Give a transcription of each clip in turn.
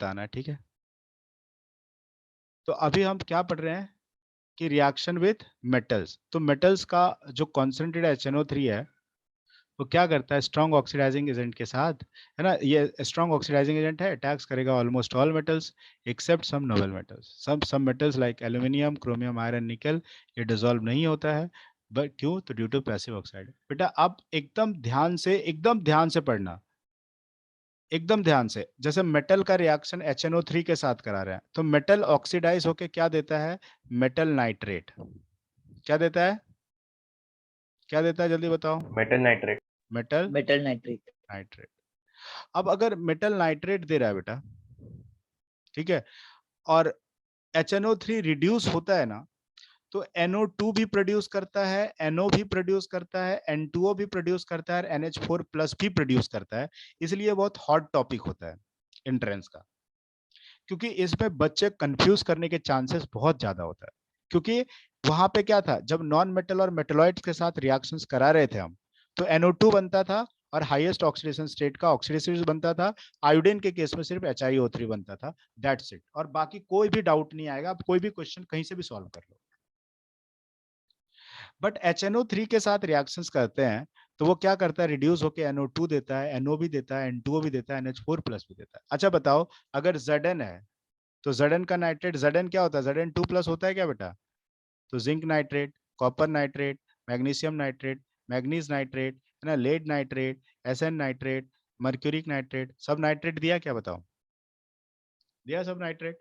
बताना है, ठीक है। तो अभी हम क्या पढ़ रहे हैं कि रिएक्शन विथ मेटल्स। तो मेटल्स का जो कॉन्सेंट्रेटेड HNO3 है वो क्या करता है स्ट्रॉन्ग ऑक्सीडाइजिंग एजेंट के साथ, है ना, ये स्ट्रॉन्ग ऑक्सीडाइजिंग एजेंट है, अटैक्स करेगा almost all metals except some noble metals. Some metals like aluminium, chromium, iron, nickel, ये डिसॉल्व नहीं होता है। बट क्यों? तो ड्यू टू पैसिव ऑक्साइड। बेटा आप एकदम ध्यान से पढ़ना, एकदम ध्यान से। जैसे मेटल का रिएक्शन HNO3 के साथ करा रहे हैं, तो मेटल ऑक्सीडाइज होके क्या देता है? Metal nitrate. क्या देता है? क्या देता है जल्दी बताओ? Metal nitrate. Metal metal nitrate. Nitrate. अब अगर मेटल नाइट्रेट दे रहा है बेटा, ठीक है, और HNO3 रिड्यूस होता है ना, तो NO2 भी प्रोड्यूस करता है, NO भी प्रोड्यूस करता है, N2O भी प्रोड्यूस करता है, NH4 प्लस भी प्रोड्यूस करता है। इसलिए बहुत हॉट टॉपिक होता है एंट्रेंस का, क्योंकि इसमें बच्चे कंफ्यूज करने के चांसेस बहुत ज्यादा होता है। क्योंकि वहां पे क्या था, जब नॉन मेटल और मेटलॉइड्स के साथ रिएक्शंस करा रहे थे हम, तो NO2 बनता था और हाईएस्ट ऑक्सीडेशन स्टेट का ऑक्सीडेशन बनता था। आयोडीन के केस में सिर्फ HiO3 बनता था, दैट्स इट। और बाकी कोई भी डाउट नहीं आएगा, आप कोई भी क्वेश्चन कहीं से भी सॉल्व कर लो। बट HNO3 के साथ रिएक्शंस करते हैं तो वो क्या करता है, रिड्यूस होकर NO2 देता है, NO भी देता है, N2O भी देता है, NH4 प्लस भी देता है। अच्छा बताओ, अगर Zn है तो Zn का नाइट्रेट, Zn क्या होता है? Zn2 प्लस होता है क्या बेटा? तो zinc nitrate, copper nitrate, magnesium nitrate, manganese nitrate, है ना, lead nitrate, SN nitrate, mercuric nitrate, सब नाइट्रेट दिया क्या? बताओ, दिया सब नाइट्रेट?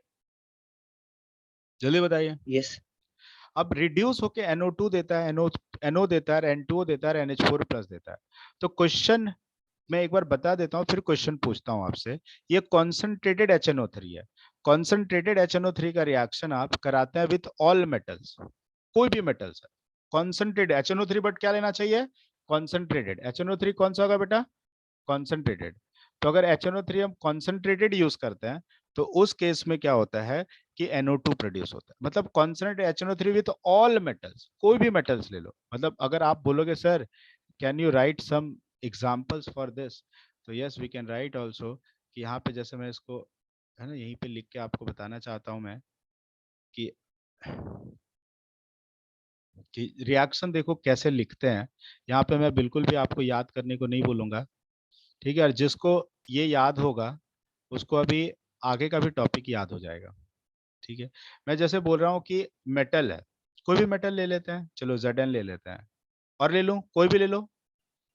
जल्दी बताइए। यस। अब रिड्यूस होके NO2 देता है, NO देता है, N2O देता है, NH4 प्लस देता है। तो क्वेश्चन मैं एक बार बता देता हूँ, फिर क्वेश्चन पूछता हूँ आपसे। ये कॉन्सेंट्रेटेड HNO3 है। कॉन्सेंट्रेटेड HNO3 का रिएक्शन आप कराते हैं विथ ऑल मेटल्स, कोई भी मेटल्स है। कॉन्सेंट्रेटेड HNO3, बट क्या लेना चाहिए? Concentrated HNO3। कौन सा होगा बेटा? कॉन्सेंट्रेटेड। तो अगर HNO3 हम कॉन्सेंट्रेटेड यूज करते हैं तो उस केस में क्या होता है कि NO2 प्रोड्यूस होता है। मतलब concentrated HNO3 with all metals, कोई भी मेटल्स ले लो। मतलब अगर आप बोलोगे sir can you write some examples for this, तो yes we can write also. कि यहाँ पे जैसे मैं इसको, है ना, यहीं पे लिख के आपको बताना चाहता हूँ मैं कि रिएक्शन देखो कैसे लिखते हैं। यहाँ पे मैं बिल्कुल भी आपको याद करने को नहीं बोलूंगा, ठीक है। और जिसको ये याद होगा उसको अभी आगे का भी टॉपिक याद हो जाएगा, ठीक है। मैं जैसे बोल रहा हूँ कि मेटल है, कोई भी मेटल ले लेते हैं, चलो Zn ले लेते हैं, और ले लूं कोई भी ले लो,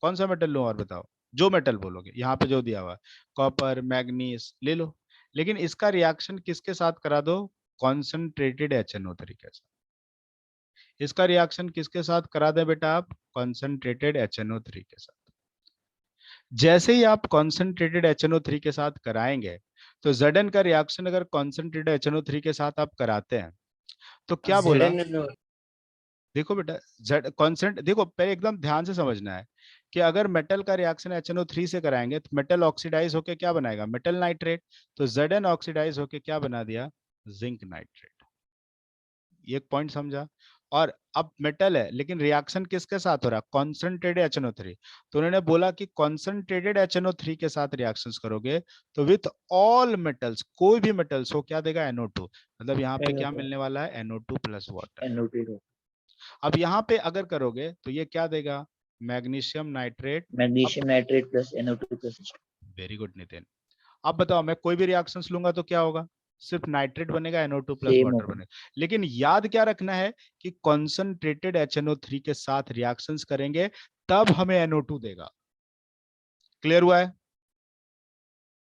कौन सा मेटल लूं और बताओ? जो मेटल बोलोगे यहाँ पे जो दिया हुआ है, कॉपर, मैग्नीज ले लो। लेकिन इसका रिएक्शन किसके साथ करा दो? कॉन्सेंट्रेटेड HNO3 के साथ। इसका रिएक्शन किसके साथ करा दे बेटा आप? कॉन्सेंट्रेटेड HNO3 के साथ। जैसे ही आप कॉन्सेंट्रेटेड HNO3 के साथ कराएंगे, तो Zn का रिएक्शन अगर कॉन्सेंट्रेटेड HNO3 के साथ आप कराते हैं तो क्या बोला? Zn देखो बेटा, Z कॉन्सेंट देखो, पहले एकदम ध्यान से समझना है कि अगर मेटल का रिएक्शन HNO3 से कराएंगे तो मेटल ऑक्सीडाइज होके क्या बनाएगा? Metal nitrate. तो Zn ऑक्सीडाइज होके क्या बना दिया? Zinc nitrate. ये एक पॉइंट समझा? और अब मेटल है लेकिन रिएक्शन किसके साथ हो रहा है? Concentrated HNO3। तो उन्होंने बोला कि कॉन्सेंट्रेटेड HNO3 के साथ रिएक्शंस करोगे तो विथ ऑल मेटल्स, कोई भी मेटल्स हो, क्या देगा? NO2। मतलब यहाँ पे क्या मिलने वाला है? NO2 plus water. NO2 अब यहाँ पे अगर करोगे तो ये क्या देगा? Magnesium nitrate. अब magnesium nitrate plus NO2 plus. Very good Nitin. अब बताओ, मैं कोई भी रिएक्शंस लूंगा तो क्या होगा? सिर्फ नाइट्रेट बनेगा, NO2 प्लस सेम वाटर होगा। बनेगा। लेकिन याद क्या रखना है कि कॉन्सेंट्रेटेड HNO3 के साथ रिएक्शंस करेंगे तब हमें NO2 देगा। क्लियर हुआ है?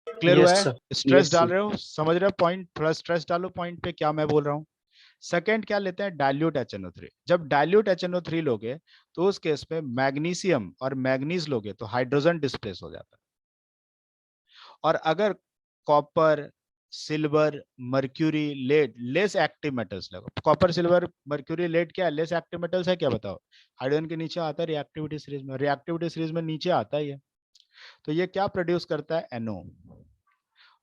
क्लियर हुआ यस है? सर। स्ट्रेस यस डाल सर। रहे हो? समझ रहे हो पॉइंट? थोड़ा स्ट्रेस डालो पॉइंट पे, क्या मैं बोल रहा हूँ। सेकंड क्या लेते हैं? Dilute HNO3। जब डाइल्यूट HNO3 लोगे तो उस केस में मैग्नीशियम और मैग्नीज लोगे तो हाइड्रोजन डिस्प्लेस हो जाता है। और अगर copper, silver, mercury, lead, less active metals लगो। कॉपर, सिल्वर, मर्क्यूरी, लेड क्या लेस एक्टिव मेटल्स है क्या? बताओ। हाइड्रोजन के नीचे आता है रिएक्टिविटी सीरीज में, रिएक्टिविटी सीरीज में नीचे आता ही है। तो ये क्या प्रोड्यूस करता है? NO।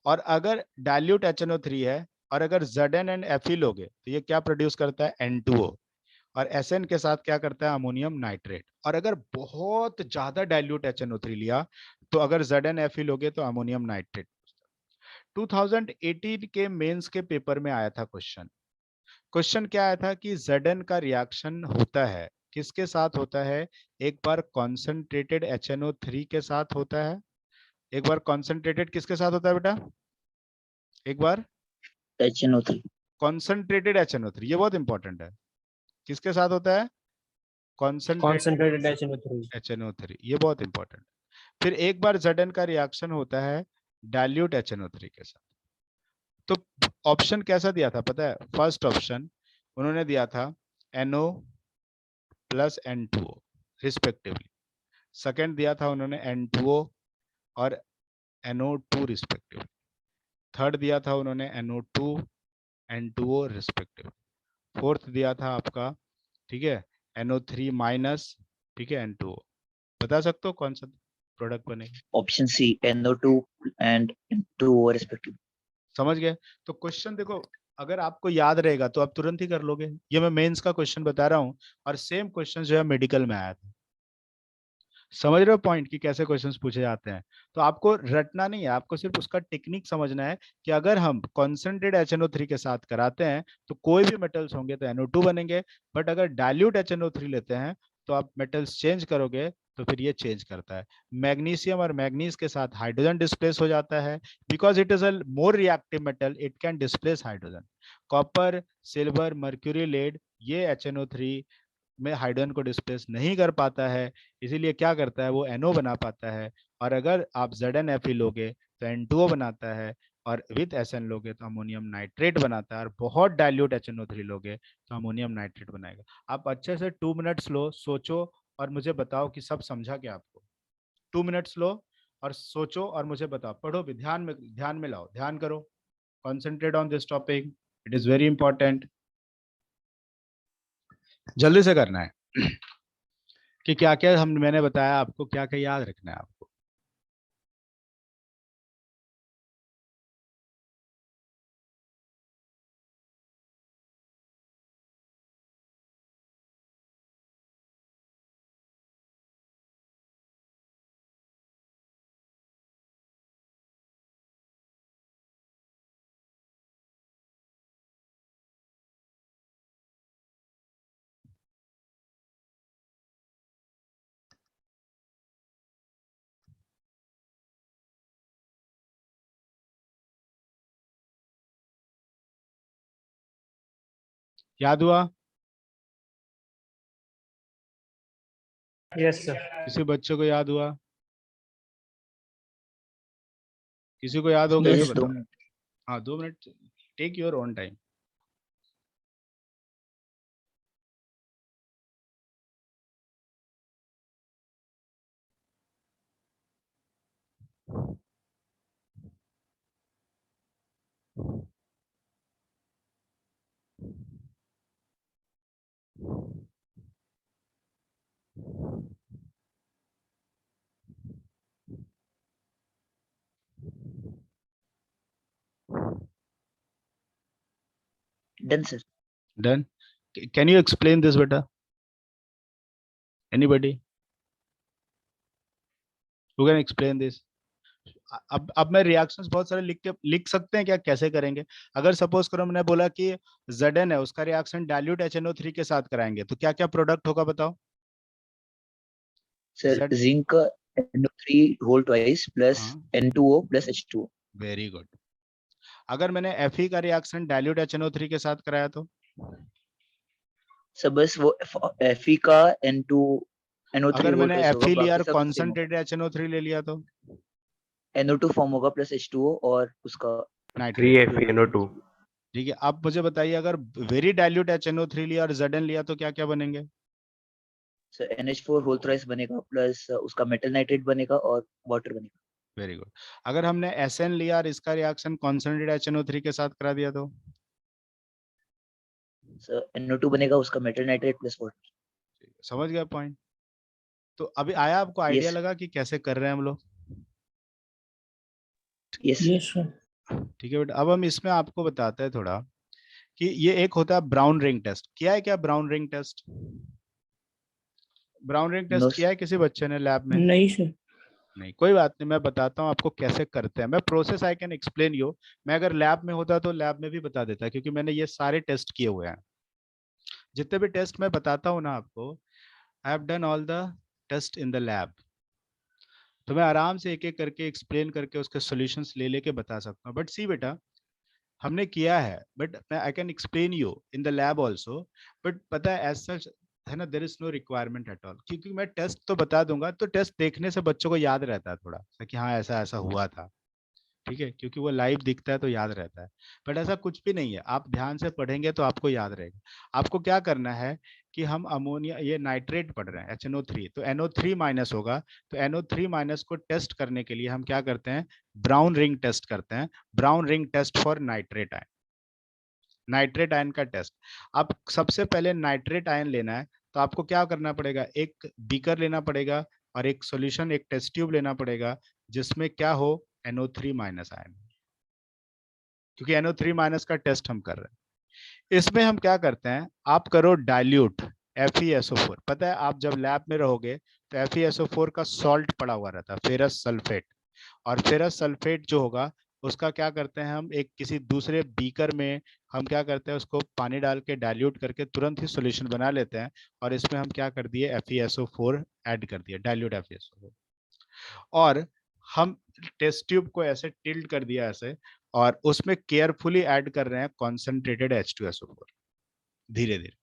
और अगर डाइल्यूट HNO3 है और अगर Zn एंड Fe लोगे तो ये क्या प्रोड्यूस करता है? N2O। और Sn के साथ क्या करता है? Ammonium nitrate. और अगर बहुत ज्यादा डाइल्यूट HNO3 लिया तो अगर Zn Fe लोगे तो अमोनियम नाइट्रेट। 2018 के मेंस के पेपर में आया था क्वेश्चन क्या आया था कि Zn का रिएक्शन होता है, किसके साथ होता है? एक बार कॉन्सेंट्रेटेड HNO3 के साथ होता है, एक बार कॉन्सेंट्रेटेड किसके साथ होता है बेटा? एक बार HNO3 कॉन्सेंट्रेटेड HNO3, ये बहुत इंपॉर्टेंट है, किसके साथ होता है? Concentrated concentrated HNO3. HNO3, ये बहुत इंपॉर्टेंट। फिर एक बार Zn का रिएक्शन होता है डाइल्यूट HNO3 के साथ। तो ऑप्शन कैसा दिया था पता है? फर्स्ट ऑप्शन उन्होंने दिया था NO plus N2O respectively, second दिया था उन्होंने N2O और NO2 रिस्पेक्टिवली, थर्ड दिया था उन्होंने NO2 N2O रिस्पेक्टिवली, फोर्थ दिया था आपका, ठीक है, NO3 माइनस, ठीक है, N2O। बता सकते हो कौन सा प्रोडक्ट बनेगा? Option C NO2 and N2O respectively. समझ गए? तो क्वेश्चन देखो, अगर आपको याद रहेगा तो आप तुरंत ही कर लोगे। ये मैं मेंस का क्वेश्चन बता रहा हूँ और सेम क्वेश्चन जो है मेडिकल में आया था। समझ रहे हो पॉइंट कि कैसे क्वेश्चंस पूछे जाते हैं? तो आपको रटना नहीं है, आपको सिर्फ उसका टेक्निक समझना है कि अगर हम कॉन्सेंट्रेट HNO3 के साथ कराते हैं तो कोई भी मेटल्स होंगे तो NO2 बनेंगे, बट अगर डाइल्यूट HNO3 लेते हैं तो आप मेटल्स चेंज करोगे तो फिर ये चेंज करता है। मैग्नीशियम और मैग्नीज के साथ हाइड्रोजन डिस्प्लेस हो जाता है, because it is a more reactive metal, it can displace hydrogen. Copper, silver, mercury, lead, ये HNO3 में हाइड्रोजन को डिस्प्लेस नहीं कर पाता है, इसीलिए क्या करता है, वो NO बना पाता है। और अगर आप ZnFe लोगे तो N2O बनाता है, और विथ SN लोगे तो अमोनियम नाइट्रेट बनाता है, और बहुत डाइल्यूट HNO3 लोगे तो अमोनियम नाइट्रेट बनाएगा। आप अच्छे से 2 मिनट्स लो, सोचो और मुझे बताओ कि सब समझा क्या आपको। 2 मिनट्स लो और सोचो और मुझे बताओ, पढ़ो भी, ध्यान में लाओ, ध्यान करो, concentrate on this topic, it is very important. जल्दी से करना है कि क्या क्या मैंने बताया आपको, क्या क्या याद रखना है आपको। याद हुआ? Yes sir. किसी बच्चे को याद हुआ? किसी को याद हो गया तो Yes, 2 बताओ। minutes. हाँ, 2 minute, take your own time. Done, sir. Done? Can you explain this बेटा? Anybody who can explain this? अब मैं रिएक्शंस बहुत सारे लिख सकते हैं क्या, कैसे करेंगे? अगर सपोज करो मैंने बोला कि Zn है, उसका रिएक्शन डाइल्यूट HNO3 के साथ कराएंगे तो क्या क्या प्रोडक्ट होगा बताओ? Sir, Z, zinc NO3 whole twice plus हाँ, N2O plus H2O. Very good. अगर मैंने Fe का रिएक्शन डाइल्यूट HNO3 के साथ कराया तो? सर बस वो Fe का NO3 अगर whole मैंने twice होगा, Fe लिया बाकी और सब सेम होगा. कॉन्सेंट्रेटेड HNO3 ले लिया तो? NO2 फॉर्म होगा प्लस H2O और उसका नाइट्रेट। 3FeNO2. ठीक है, अब मुझे बताइए, अगर वेरी डाइल्यूट HNO3 लिया और Zn लिया तो क्या क्या बनेंगे? सर NH4 होल थ्राइस बनेगा प्लस उसका मेटल नाइट्रेट बनेगा और वाटर बनेगा. Very good. अगर हमने SN लिया और इसका रिएक्शन कॉन्सेंट्रेटेड HNO3 के साथ करा दिया तो? सर NO2 बनेगा, उसका मेटल नाइट्रेट प्लस वाटर. समझ गया पॉइंट? तो अभी आया आपको आइडिया Yes. लगा कि कैसे कर रहे हैं हम लोग? Yes. Yes sir. ठीक है बेटा, अब हम इसमें आपको बताते हैं थोड़ा कि ये एक होता है ब्राउन रिंग टेस्ट। किया है क्या brown ring test? Brown ring No, test किया है किसी बच्चे ने लैब में? नहीं sir. नहीं कोई बात नहीं, मैं बताता हूँ आपको कैसे करते हैं। मैं process I can explain you. मैं अगर लैब में होता तो लैब में भी बता देता, क्योंकि मैंने ये सारे टेस्ट किए हुए हैं। जितने भी टेस्ट मैं बताता हूँ ना आपको, I have done all the test in the lab. तो मैं आराम से एक एक करके एक्सप्लेन करके उसके सॉल्यूशंस ले लेके बता सकता हूँ। बट सी बेटा, हमने किया है, बट मैं I can explain you in the lab also. But पता है एज सच है ना, there is no requirement at all, क्योंकि मैं टेस्ट तो बता दूंगा, तो टेस्ट देखने से बच्चों को याद रहता है थोड़ा सा कि हाँ ऐसा ऐसा हुआ था। ठीक है, क्योंकि वो लाइव दिखता है तो याद रहता है। बट ऐसा कुछ भी नहीं है, आप ध्यान से पढ़ेंगे तो आपको याद रहेगा। आपको क्या करना है कि हम अमोनिया, ये नाइट्रेट पढ़ रहे हैं HNO3, तो NO3 माइनस होगा। तो NO3 माइनस को टेस्ट करने के लिए हम क्या करते हैं, ब्राउन रिंग टेस्ट करते हैं। Brown ring test for nitrate ion, nitrate ion का टेस्ट। अब सबसे पहले नाइट्रेट आयन लेना है, तो आपको क्या करना पड़ेगा, एक बीकर लेना पड़ेगा और एक सॉल्यूशन, एक टेस्ट ट्यूब लेना पड़ेगा, जिसमें क्या हो, NO3 माइनस आयन, क्योंकि NO3 माइनस का टेस्ट हम कर रहे हैं। इसमें हम क्या करते हैं, आप करो डाइल्यूट FeSO4। पता है आप जब लैब में रहोगे तो FeSO4 का सॉल्ट पड़ा हुआ रहता है, फेरस सल्फेट। और फेरस सल्फेट जो होगा, उसका क्या करते हैं हम, एक किसी दूसरे बीकर में हम क्या करते हैं, उसको पानी डाल के डाइल्यूट करके तुरंत ही सॉल्यूशन बना लेते हैं। और इसमें हम क्या कर दिए, FeSO4 ऐड कर दिया, डाइल्यूट FeSO4। और हम टेस्ट ट्यूब को ऐसे टिल्ट कर दिया ऐसे, और उसमें केयरफुली ऐड कर रहे हैं कॉन्सेंट्रेटेड H2SO4, धीरे धीरे।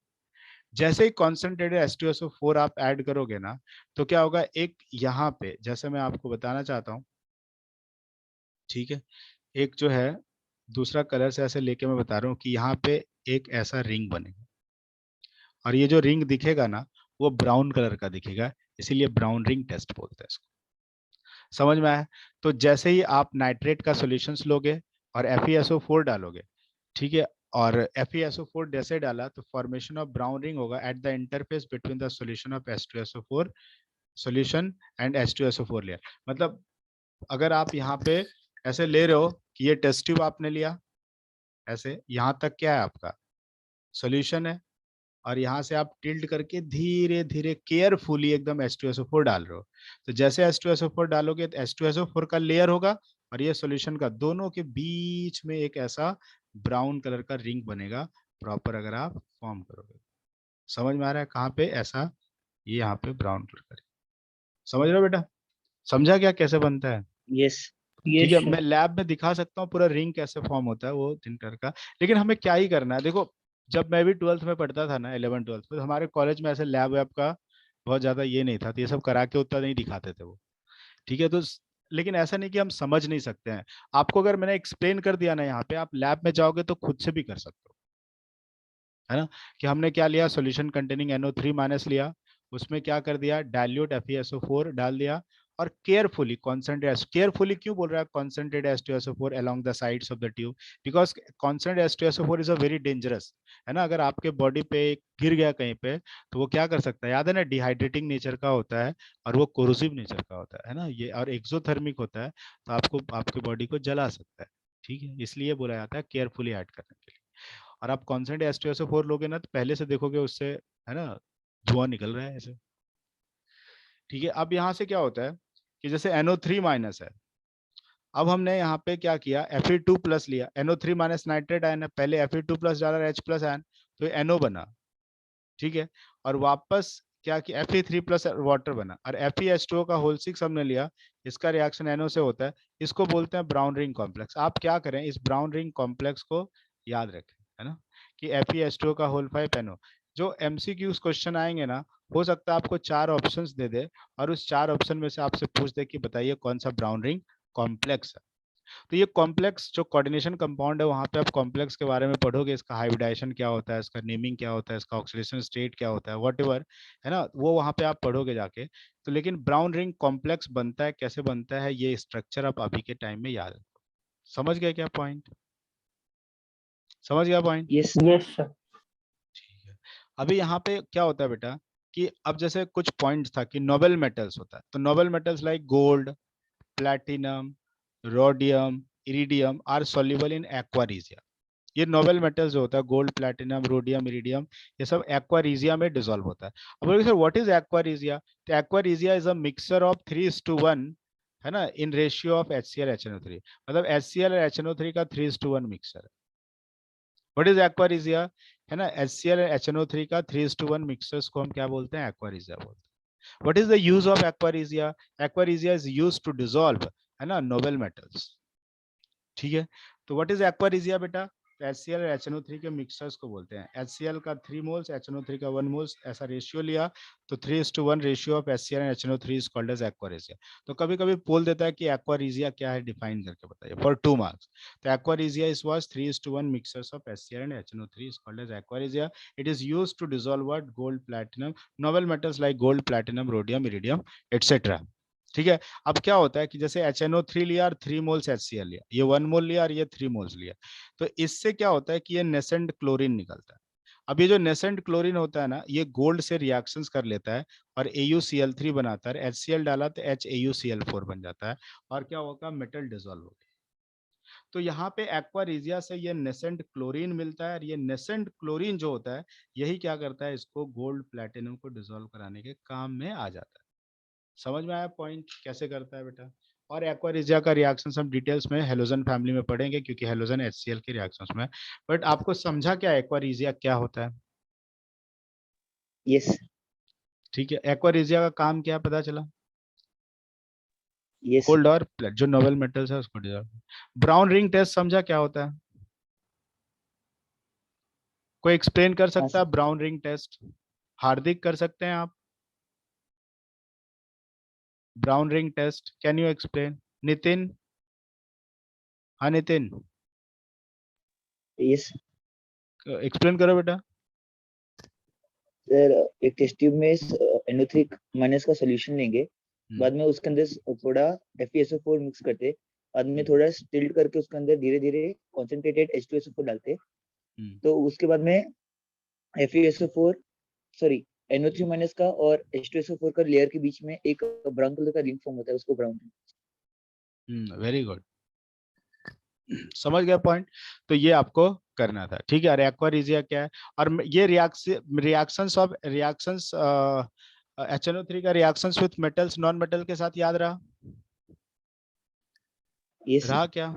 जैसे ही कॉन्सेंट्रेटेड H2SO4 आप ऐड करोगे ना, तो क्या होगा, एक यहाँ पे जैसे मैं आपको बताना चाहता हूँ, ठीक है, एक जो है दूसरा कलर से ऐसे लेके मैं बता रहा हूँ कि यहाँ पे एक ऐसा रिंग बनेगा, और ये जो रिंग दिखेगा ना, वो ब्राउन कलर का दिखेगा, इसीलिए ब्राउन रिंग टेस्ट बोलते हैं इसको। समझ में आया? तो जैसे ही आप नाइट्रेट का सॉल्यूशंस लोगे और FeSO4 डालोगे, ठीक है, और FeSO4 जैसे डाला तो फॉर्मेशन ऑफ ब्राउन रिंग होगा at the interface between the solution of H2SO4 solution and H2SO4 layer. मतलब अगर आप यहाँ पे ऐसे ले रहे हो कि ये टेस्ट ट्यूब आपने लिया ऐसे, यहाँ तक क्या है आपका सॉल्यूशन है, और यहाँ से आप टिल्ट करके धीरे धीरे केयरफुली एकदम H2SO4 डाल रहे हो। तो जैसे H2SO4 डालोगे तो H2SO4 का लेयर होगा, और ये सॉल्यूशन का, दोनों के बीच में एक ऐसा ब्राउन कलर का रिंग बनेगा प्रॉपर, अगर आप फॉर्म करोगे। समझ में आ रहा है कहाँ पे ऐसा, ये यहाँ पे ब्राउन कलर का ring। समझ रहे हो बेटा? समझा क्या कैसे बनता है? यस। ठीक यस है, सर। मैं लैब में दिखा सकता हूँ पूरा रिंग कैसे फॉर्म होता है वो थिन कलर का। लेकिन हमें क्या ही करना है, देखो जब मैं भी 12th में पढ़ता था ना, 11 12 तो हमारे कॉलेज में ऐसे लैब वैब का बहुत ज्यादा ये नहीं था, तो ये सब करा के उतना नहीं दिखाते थे वो। ठीक है, तो लेकिन ऐसा नहीं कि हम समझ नहीं सकते हैं। आपको अगर मैंने एक्सप्लेन कर दिया ना यहाँ पे, आप लैब में जाओगे तो खुद से भी कर सकते हो, है ना। कि हमने क्या लिया, सॉल्यूशन कंटेनिंग NO3 माइनस लिया, उसमें क्या कर दिया, डाइल्यूट FeSO4 डाल दिया, और केयरफुली कॉन्सेंट्रेट, केयरफुली क्यों बोल रहा है, concentrate H2SO4 along the sides of the tube, because concentrate H2SO4 is a very dangerous, है ना। अगर आपके बॉडी पे गिर गया कहीं पे, तो वो क्या कर सकता है, याद है ना, डिहाइड्रेटिंग नेचर का होता है, और वो कोरोसिव नेचर का होता है ना ये, और एक्सोथर्मिक होता है, तो आपको आपके बॉडी को जला सकता है। ठीक है, इसलिए बोला जाता है केयरफुली ऐड करने के लिए। और आप कॉन्सेंट H2SO4 लोगे ना, तो पहले से देखोगे उससे, है ना, धुआं निकल रहा है ऐसे। ठीक है, अब यहाँ से क्या होता है कि जैसे NO3 माइनस है, अब हमने यहाँ पे क्या किया, Fe2 प्लस लिया, NO3 माइनस नाइट्रेट आयन है, पहले Fe2 प्लस डाला H प्लस आयन, तो NO बना। ठीक है, और वापस क्या कि Fe3 प्लस वाटर बना, और FeH2O का होल 6 हमने लिया, इसका रिएक्शन NO से होता है, इसको बोलते हैं ब्राउन रिंग कॉम्प्लेक्स। आप क्या करें, इस ब्राउन रिंग कॉम्प्लेक्स को याद रखें, है ना, कि FeH2O का होल 5 NO। जो MCQs क्वेश्चन आएंगे ना, हो सकता है आपको 4 ऑप्शंस दे दे, और उस 4 ऑप्शन में से आपसे पूछ दे कि बताइए कौन सा ब्राउन रिंग कॉम्प्लेक्स है। तो ये कॉम्प्लेक्स जो कोऑर्डिनेशन कंपाउंड है, वहां पे आप कॉम्प्लेक्स के बारे में पढ़ोगे, इसका हाइब्रिडाइजेशन क्या होता है, इसका नेमिंग क्या होता है, इसका ऑक्सीडेशन स्टेट क्या होता है, व्हाटएवर, है ना, वो वहां पे आप पढ़ोगे जाके। तो लेकिन ब्राउन रिंग कॉम्प्लेक्स बनता है, कैसे बनता है, ये स्ट्रक्चर आप अभी के टाइम में याद रखो। समझ गए क्या पॉइंट? समझ गया पॉइंट? यस। Yes sir. ठीक है, अभी यहाँ पे क्या होता है बेटा, कि अब जैसे कुछ पॉइंट्स था कि नोबेल मेटल्स होता है, तो noble metals like gold, platinum, rhodium, iridium are soluble in aqua regia. ये नोबेल मेटल्स जो होता है, गोल्ड, प्लैटिनम, रोडियम, इरिडियम, ये सब एक्वारीजिया में डिसॉल्व होता है। अब बोलोगे सर व्हाट इज एक्वारीजिया, तो aqua regia is a mixture of 3:1 है ना, in ratio of HCl HNO3, मतलब HCl और HNO3 का 3:1 मिक्सचर है। व्हाट इज एक्वारिजिया, है ना, HCl और HNO3 का 3:1 मिक्सचर्स को हम क्या बोलते हैं, एक्वारिजिया बोलते हैं। What is the use of aqua regia, aqua regia is used to dissolve, है ना, नोबल मेटल्स। ठीक है, तो व्हाट इज एक्वारिजिया बेटा, HCl और HNO3 के मिक्सचर्स को बोलते हैं। HCl का 3 मोल्स, HNO3 का 1 मोल्स, ऐसा रेशियो लिया तो 3:1 ratio of HCl and HNO3 is called as aqua regia. तो कभी कभी बोल देता है कि एक्वारिजिया क्या है, डिफाइन करके बताइए फॉर 2 मार्क्स। तो aqua regia is was 3:1 mixtures of HCl and HNO3 is called as aqua regia. It is used to dissolve what, gold platinum, noble metals like gold, platinum, rhodium, iridium etcetera. ठीक है, अब क्या होता है कि जैसे HNO3 लिया और 3 मोल्स HCl लिया, ये 1 मोल लिया और ये 3 मोल्स लिया, तो इससे क्या होता है कि ये नेसेंट क्लोरीन निकलता है। अब ये जो नेसेंट क्लोरीन होता है ना, ये गोल्ड से रिएक्शंस कर लेता है और AuCl3 बनाता है, HCl डाला तो HAuCl4 बन जाता है, और क्या होगा, मेटल डिसॉल्व होगा। तो यहाँ पे एक्वारिजिया से ये नेसेंट क्लोरीन मिलता है, और ये नेसेंट क्लोरीन जो होता है, यही क्या करता है, इसको गोल्ड प्लैटिनम को डिसॉल्व कराने के काम में आ जाता है। समझ में आया पॉइंट कैसे करता है बेटा। और एक्वारिजिया का रिएक्शन हम डिटेल्स में हेलोजन फैमिली में पढ़ेंगे, क्योंकि हेलोजन HCl के रिएक्शंस में। बट आपको समझा क्या एक्वारिजिया क्या होता है। यस ठीक है, एक्वारिजिया का काम क्या है पता चला, यस गोल्ड और प्लेट जो नोबल मेटल्स है उसको डिसॉल्व। ब्राउन रिंग टेस्ट समझा क्या होता है, कोई एक्सप्लेन कर हाँ सकता है sir. Brown ring test, Hardik कर सकते हैं आप, brown ring test can you explain, Nitin, हाँ नितिन, यस एक्सप्लेन करो बेटा। सर, एक टेस्ट ट्यूब में NO3 माइनस का सोल्यूशन लेंगे, हम्म, बाद में उसके अंदर थोड़ा FeSO4 मिक्स करते, बाद में हम्म, थोड़ा स्टिल्ड करके उसके अंदर धीरे धीरे कॉन्सेंट्रेटेड H2SO4 डालते, हम्म, तो उसके बाद में FeSO4 सॉरी NO3 माइनस का और H2SO4 का लेयर के बीच में एक ब्राउन कलर का रिंग फॉर्म होता है, उसको ब्राउन। वेरी गुड, समझ गया पॉइंट। तो ये आपको करना था, ठीक है। और एक्वारिजिया क्या है, और ये रिएक्शंस ऑफ रिएक्शंस HNO3 का reactions with metals non metal के साथ याद रहा, यस रहा क्या,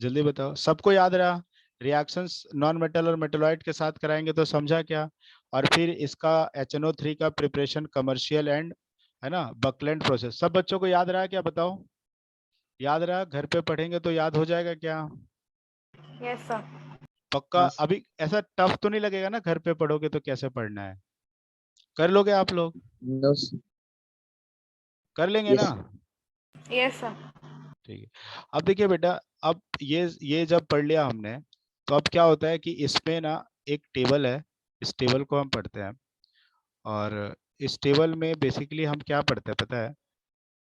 जल्दी बताओ, सबको याद रहा, रिएक्शंस नॉन मेटल और मेटलॉइड के साथ कराएंगे तो समझा क्या। और फिर इसका HNO3 का प्रिपरेशन कमर्शियल एंड, है ना, बकलैंड प्रोसेस, सब बच्चों को याद रहा क्या, बताओ, याद रहा, घर पे पढ़ेंगे तो याद हो जाएगा क्या, यस सर। पक्का। हाँ अभी ऐसा टफ तो नहीं लगेगा ना, घर पे पढ़ोगे तो कैसे पढ़ना है, कर लोगे आप लोग, नो कर लेंगे ना, यस यस सर। ठीक है। अब देखिए बेटा, अब ये जब पढ़ लिया हमने, तो अब क्या होता है कि इसमें ना एक टेबल है, इस टेबल को हम पढ़ते हैं, और इस टेबल में बेसिकली हम क्या पढ़ते हैं पता है,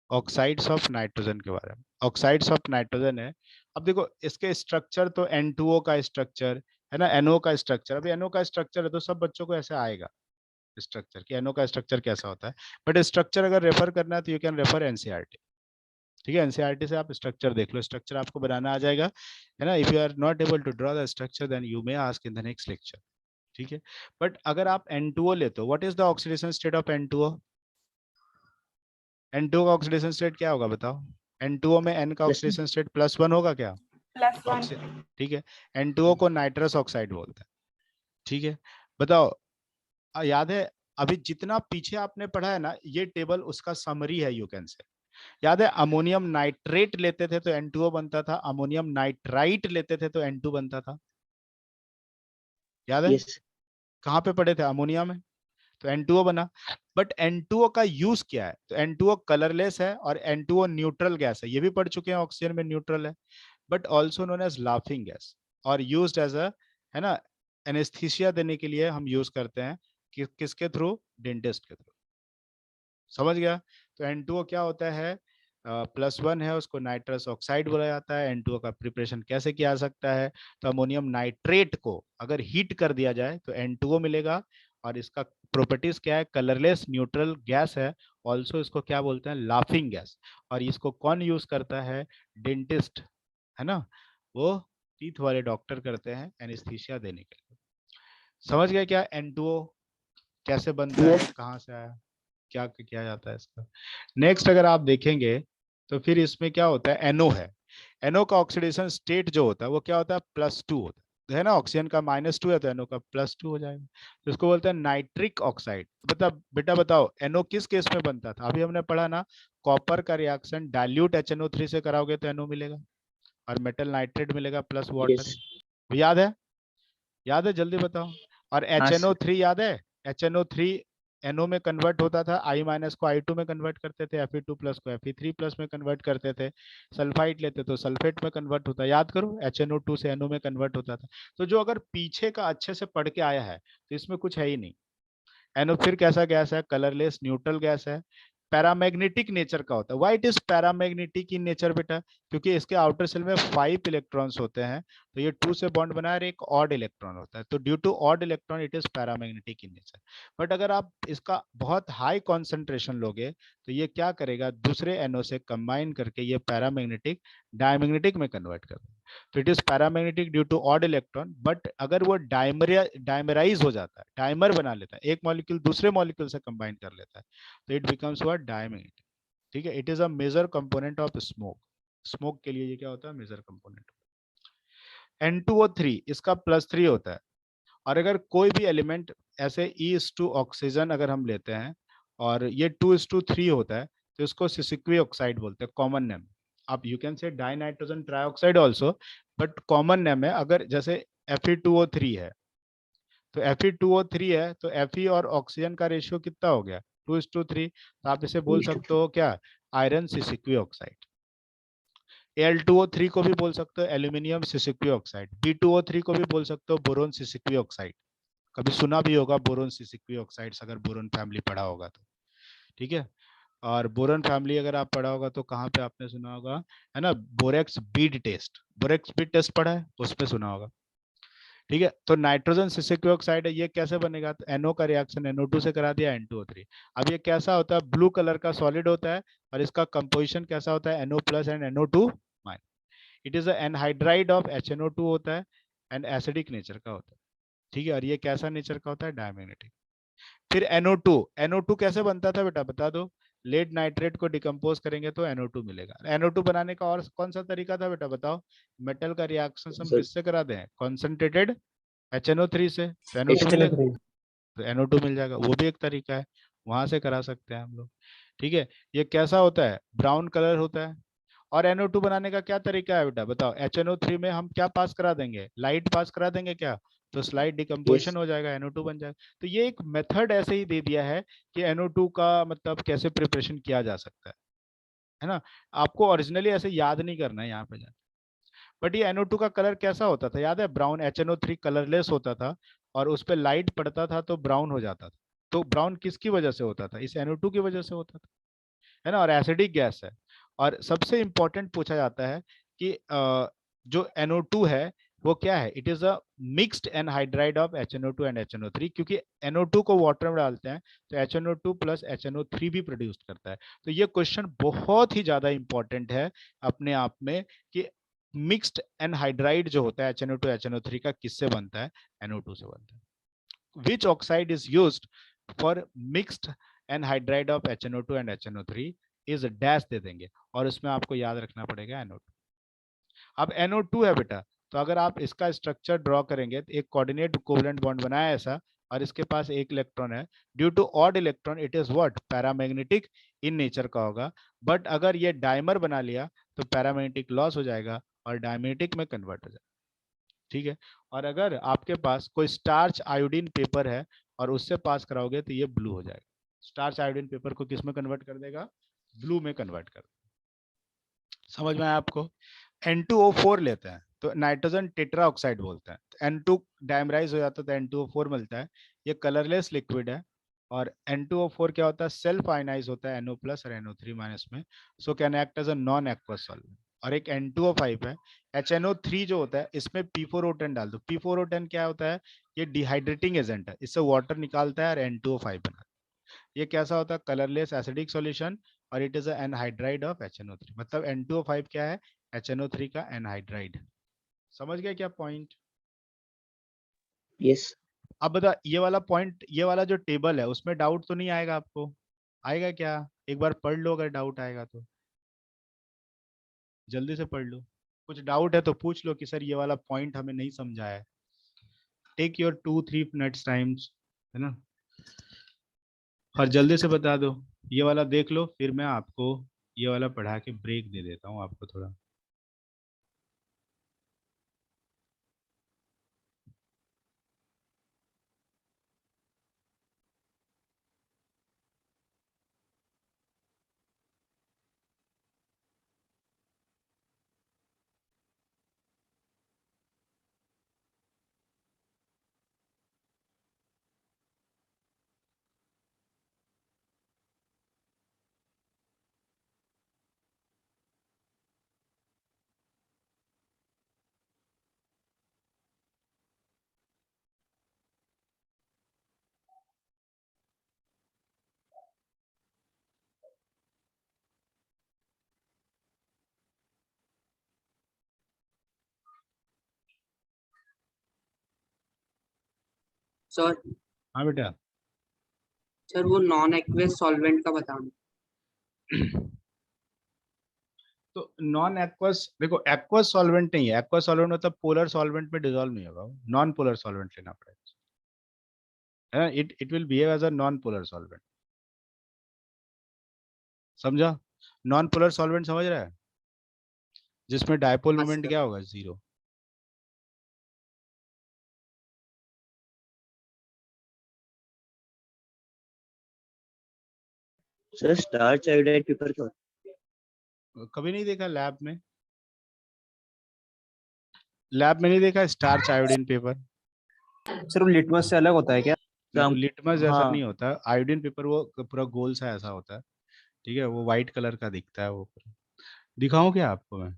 ऑक्साइड्स ऑफ नाइट्रोजन के बारे में। ऑक्साइड्स ऑफ नाइट्रोजन है, अब देखो इसके स्ट्रक्चर तो N2O का स्ट्रक्चर, है ना, NO का स्ट्रक्चर, अभी NO का स्ट्रक्चर है तो सब बच्चों को ऐसे आएगा स्ट्रक्चर कि NO का स्ट्रक्चर कैसा होता है। बट स्ट्रक्चर अगर रेफर करना है तो यू कैन रेफर एनसीईआरटी, ठीक है, एनसीईआरटी से आप स्ट्रक्चर देख लो, स्ट्रक्चर आपको बनाना आ जाएगा, है ना। If you are not able to draw the structure then you may ask in the next lecture, ठीक है। बट अगर आप N2O लेते हो, what is the oxidation state of N2O, N2O का ऑक्सीडेशन स्टेट क्या होगा बताओ, N2O में N का प्लस ऑक्सीडेशन स्टेट +1 होगा क्या, +1। ऑक्सी, ठीक है। N2O को नाइट्रस ऑक्साइड बोलते हैं, ठीक है। बताओ, याद है, अभी जितना पीछे आपने पढ़ा है ना, ये टेबल उसका समरी है, यू कैन से। याद है, अमोनियम नाइट्रेट लेते थे तो N2O बनता था, अमोनियम नाइट्राइट लेते थे तो N2 बनता था, याद है, यस कहाँ पे पढ़े थे, अमोनिया में, तो N2O बना। बट N2O का यूज क्या है, तो N2O कलरलेस है और N2O न्यूट्रल गैस है, ये भी पढ़ चुके हैं, ऑक्सीजन में न्यूट्रल है, but also known as laughing gas, और यूज्ड एज अ, है ना, एनेस्थीसिया देने के लिए हम यूज करते हैं, किसके थ्रू, डेंटिस्ट के थ्रू, समझ गया। तो N2O क्या होता है, +1 है, उसको नाइट्रस ऑक्साइड बोला जाता है। N2O का प्रिपरेशन कैसे किया जा सकता है, तो अमोनियम नाइट्रेट को अगर हीट कर दिया जाए तो N2O मिलेगा, और इसका प्रॉपर्टीज क्या है, कलरलेस न्यूट्रल गैस है, ऑल्सो इसको क्या बोलते हैं, लाफिंग गैस। और इसको कौन यूज करता है, डेंटिस्ट, है ना, वो टीथ वाले डॉक्टर करते हैं एनेस्थीसिया देने के लिए। समझ गए क्या N2O कैसे बनता है, यस कहाँ से आया, क्या किया जाता है इसका। नेक्स्ट अगर आप देखेंगे तो फिर इसमें क्या होता है, NO है, NO का ऑक्सीडेशन स्टेट जो होता है वो क्या होता है, +2 होता है, तो है ना, ऑक्सीजन का -2 है तो NO का +2 हो जाएगा, तो इसको बोलते हैं नाइट्रिक ऑक्साइड। बेटा बताओ NO किस केस में बनता था, अभी हमने पढ़ा ना, कॉपर का रिएक्शन डाइल्यूट HNO3 से कराओगे तो NO मिलेगा और मेटल नाइट्रेट मिलेगा प्लस वाटर। यस। याद है, याद है, जल्दी बताओ। और हाँ सर। HNO3 याद है, HNO3 NO में कन्वर्ट होता था, I- को I2 में कन्वर्ट करते थे, Fe2+ को Fe3+ में कन्वर्ट करते थे, सल्फाइड लेते तो सल्फेट में कन्वर्ट होता, याद करो, HNO2 से NO में कन्वर्ट होता था। तो जो अगर पीछे का अच्छे से पढ़ के आया है तो इसमें कुछ है ही नहीं। NO फिर कैसा गैस है, कलरलेस न्यूट्रल गैस है, पैरामैग्नेटिक नेचर का होता है। Why it is paramagnetic in nature बेटा, क्योंकि इसके आउटर शेल में 5 इलेक्ट्रॉन्स होते हैं, तो ये 2 से बॉन्ड बना और एक ऑड इलेक्ट्रॉन होता है, तो due to odd electron it is paramagnetic in nature. But अगर आप इसका बहुत हाई कॉन्सेंट्रेशन लोगे तो ये क्या करेगा, दूसरे NO से कंबाइन करके ये पैरामैग्नेटिक डायमैग्नेटिक में कन्वर्ट कर देगा। तो it is paramagnetic due to odd electron, but अगर वो डायमराइज हो जाता है, डायमर बना लेता है, एक मॉलिक्यूल दूसरे मॉलिक्यूल से कंबाइन कर लेता है, तो इट बिकम्स व्हाट, डायमैग्नेटिक। ठीक है, it is a major component of smoke. Smoke के लिए ये क्या होता है, मेजर कंपोनेंट। N2O3 इसका +3 होता है, और अगर कोई भी एलिमेंट ऐसे E ऑक्सीजन अगर हम लेते हैं और ये 2:3 होता है, तो इसको सिसिक्वी ऑक्साइड बोलते हैं, कॉमन नेम। आप you can say die nitrogen trioxide also, but common name है। अगर जैसे Fe2O3 है, तो Fe2O3 है तो Fe और ऑक्सीजन का रेशियो कितना हो गया, 2:3, तो आप इसे बोल सकते हो क्या, आयरन सिसिक्वी ऑक्साइड। Al2O3 को भी बोल सकते हो एल्यूमिनियम सिसिक्वी ऑक्साइड, B2O3 को भी बोल सकते हो बोरोन सिसिक्वी ऑक्साइड। कभी सुना भी होगा बोरोन सिसिक्वी ऑक्साइड्स, अगर बोरोन फैमिली पढ़ा होगा तो। ठीक है, और बोरन फैमिली अगर आप पढ़ा होगा तो कहाँ पे आपने सुना होगा, है ना, borax bead test, borax bead test पढ़ा है, उस पे सुना होगा। ठीक है, तो नाइट्रोजन सिसिक्वी ऑक्साइड है, ये कैसे बनेगा, तो NO का रिएक्शन NO2 से करा दिया, N2O3। अब ये कैसा होता है, ब्लू कलर का सॉलिड होता है, और इसका कंपोजिशन कैसा होता है, NO+ and NO2 mine. It is anhydride of HNO2 होता है, एंड एसिडिक नेचर का होता है। ठीक है, और ये कैसा नेचर का होता है, डायमैग्नेटिक। फिर NO2 कैसे बनता था बेटा, बता दो। लेड नाइट्रेट को डिकम्पोज करेंगे तो NO2 मिलेगा। NO2 बनाने का और कौन सा तरीका था बेटा, बताओ। मेटल का रिएक्शन हम सर किससे कराते हैं, कॉन्सेंट्रेटेड HNO3 से, तो NO2 मिलेगा, HNO3। तो NO2 मिल जाएगा, वो भी एक तरीका है, वहां से करा सकते हैं हम लोग। ठीक है, ये कैसा होता है, ब्राउन कलर होता है। और NO2 बनाने का क्या तरीका है बेटा, बताओ। HNO3 में हम क्या पास करा देंगे, लाइट पास करा देंगे क्या, तो स्लाइड डिकम्पोजिशन यस। हो जाएगा, NO2 बन जाएगा। तो ये एक मेथड ऐसे ही दे दिया है कि NO2 का मतलब कैसे प्रिपरेशन किया जा सकता है ना। आपको ओरिजिनली ऐसे याद नहीं करना है यहाँ पे जाके। बट ये NO2 का कलर कैसा होता था, याद है, ब्राउन। HNO3 कलरलेस होता था, और उस पर लाइट पड़ता था तो ब्राउन हो जाता था। तो ब्राउन किसकी वजह से होता था, इस NO2 की वजह से होता था, है ना, और एसिडिक गैस है। और सबसे इंपॉर्टेंट पूछा जाता है कि जो NO2 है वो क्या है, it is a mixed anhydride of HNO2 and HNO3, क्योंकि NO2 को वाटर में डालते हैं तो HNO2 प्लस HNO3 भी प्रोड्यूस करता है। तो ये क्वेश्चन बहुत ही ज्यादा इंपॉर्टेंट है अपने आप में, कि मिक्स्ड एनहाइड्राइड जो होता है HNO2 HNO3 का किससे बनता है, NO2 से बनता है। Which oxide is used for mixed anhydride of HNO2 and HNO3 is dash दे देंगे, और उसमें आपको याद रखना पड़ेगा NO2। अब NO2 है बेटा, तो अगर आप इसका स्ट्रक्चर ड्रॉ करेंगे तो एक कोऑर्डिनेट कोवेलेंट बॉन्ड बनाया ऐसा, और इसके पास एक इलेक्ट्रॉन है, due to odd electron it is what, paramagnetic in nature का होगा। बट अगर ये डायमर बना लिया तो पैरामैग्नेटिक लॉस हो जाएगा और डायमैग्नेटिक में कन्वर्ट हो जाएगा। ठीक है, और अगर आपके पास कोई स्टार्च आयोडीन पेपर है और उससे पास कराओगे तो ये ब्लू हो जाएगा। स्टार्च आयोडीन पेपर को किस में कन्वर्ट कर देगा, ब्लू में कन्वर्ट कर। समझ में आया आपको। N2O4 लेते हैं तो नाइट्रोजन टेट्रा ऑक्साइड बोलते हैं, तो N2 डायमराइज हो जाता है तो N2O4 मिलता है। ये कलरलेस लिक्विड है, और N2O4 क्या होता है, सेल्फ आयनाइज होता है NO+ और NO3- में, so can act as a non aqueous solvent. और एक N2O5 है, HNO3 जो होता है इसमें P4O10 डाल दो। P4O10 क्या होता है, ये डिहाइड्रेटिंग एजेंट है, इससे वाटर निकालता है और N2O5 बनाता है। ये कैसा होता है, कलरलेस एसिडिक सॉल्यूशन, और it is anhydride of HNO3, मतलब N2O5 क्या है, HNO3 का एनहाइड्राइड। समझ गए क्या पॉइंट। यस। अब बता, ये वाला पॉइंट, ये वाला जो टेबल है उसमें डाउट तो नहीं आएगा आपको, आएगा क्या, एक बार पढ़ लो अगर डाउट आएगा तो। जल्दी से पढ़ लो। कुछ डाउट है तो पूछ लो कि सर ये वाला पॉइंट हमें नहीं समझा है। टेक योर 2-3 मिनट्स टाइम्स, है ना, और जल्दी से बता दो। ये वाला देख लो, फिर मैं आपको ये वाला पढ़ा के ब्रेक दे देता हूँ आपको थोड़ा। सर हाँ बेटा। सर वो नॉन एक्वेस सॉल्वेंट का बताना। तो नॉन एक्वस, देखो एक्वस सॉल्वेंट नहीं है। एक्वस सॉल्वेंट मतलब पोलर सॉल्वेंट में डिसॉल्व नहीं होगा, नॉन पोलर सॉल्वेंट लेना पड़ेगा, है ना। It will behave as a non polar solvent, समझा। नॉन पोलर सॉल्वेंट समझ रहा है, जिसमें डायपोल हाँ मोमेंट सर। क्या होगा, 0। सर स्टार्च आयोडाइड पेपर क्या होता कभी नहीं देखा लैब में? लैब में नहीं देखा स्टार्च आयोडीन पेपर? सर वो लिटमस से अलग होता है क्या? है? लिटमस जैसा हाँ नहीं होता आयोडीन पेपर, वो पूरा गोल सा ऐसा होता है, ठीक है। वो वाइट कलर का दिखता है वो पूरा। दिखाऊं क्या आपको मैं?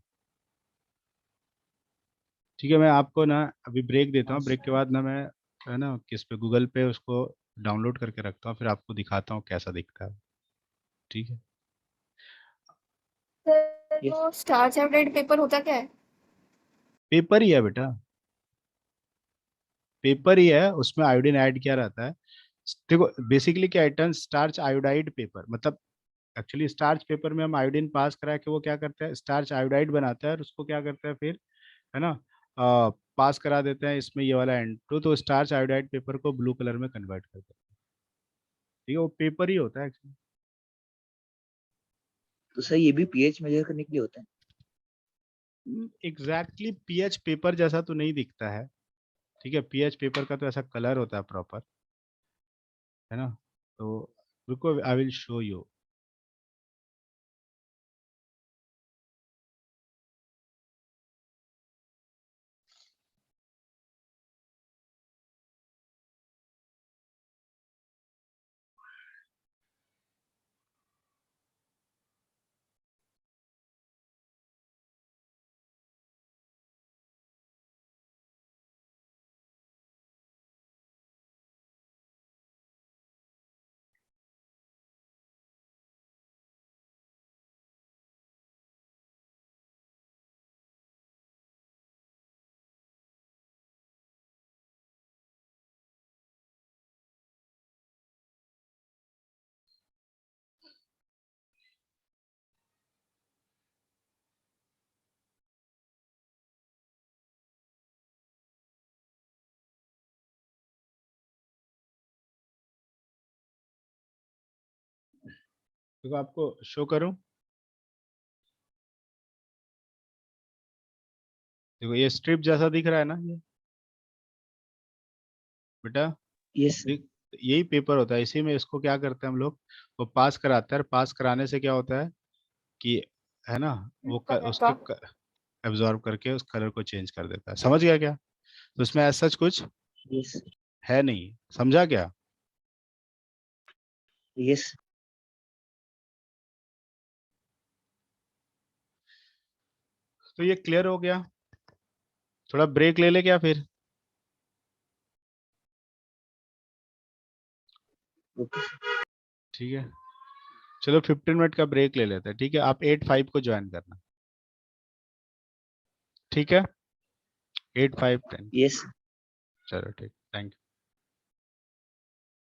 ठीक है, मैं आपको ना अभी ब्रेक देता हूँ। ब्रेक के बाद ना मैं, है ना, किस पे, गूगल पे उसको डाउनलोड करके रखता हूँ, फिर आपको दिखाता हूँ कैसा दिखता है, ठीक है। Sir Yes. वो स्टार्च अपडेट पेपर होता क्या है? पेपर ही है बेटा, पेपर ही है, उसमें आयोडीन ऐड किया रहता है। देखो बेसिकली क्या है, स्टार्च आयोडाइड पेपर मतलब, एक्चुअली स्टार्च पेपर में हम आयोडीन पास करा के वो क्या करता है, स्टार्च आयोडाइड बनाता है, और उसको क्या करता है फिर, है ना, पास करा देते हैं इसमें ये वाला एंड तो स्टार्च आयोडाइड पेपर को ब्लू कलर में कन्वर्ट कर देते हैं, ठीक है। वो पेपर ही होता है एक्चुअली। तो सर ये भी पीएच मेजर करने के लिए होता है? एग्जैक्टली पीएच पेपर जैसा तो नहीं दिखता है, ठीक है। पीएच पेपर का तो ऐसा कलर होता है प्रॉपर, है ना। तो रुको, आई विल शो यू। देखो आपको शो करूं, देखो ये स्ट्रिप जैसा दिख रहा है ना ये बेटा, यस सर। यही पेपर होता है। इसी में इसको क्या करते हैं हम लोग, वो पास कराते हैं, और पास कराने से क्या होता है कि, है ना, वो कलर उसके का। एब्जॉर्ब करके उस कलर को चेंज कर देता है। समझ गया क्या? तो उसमें ऐसा कुछ यस है नहीं, समझा क्या? यस। तो ये क्लियर हो गया। थोड़ा ब्रेक ले ले क्या फिर? ओके। ठीक है, चलो 15 मिनट का ब्रेक ले लेते हैं, ठीक है। आप 8-5 को ज्वाइन करना, ठीक है, 8-5-10। यस। चलो ठीक, थैंक यू।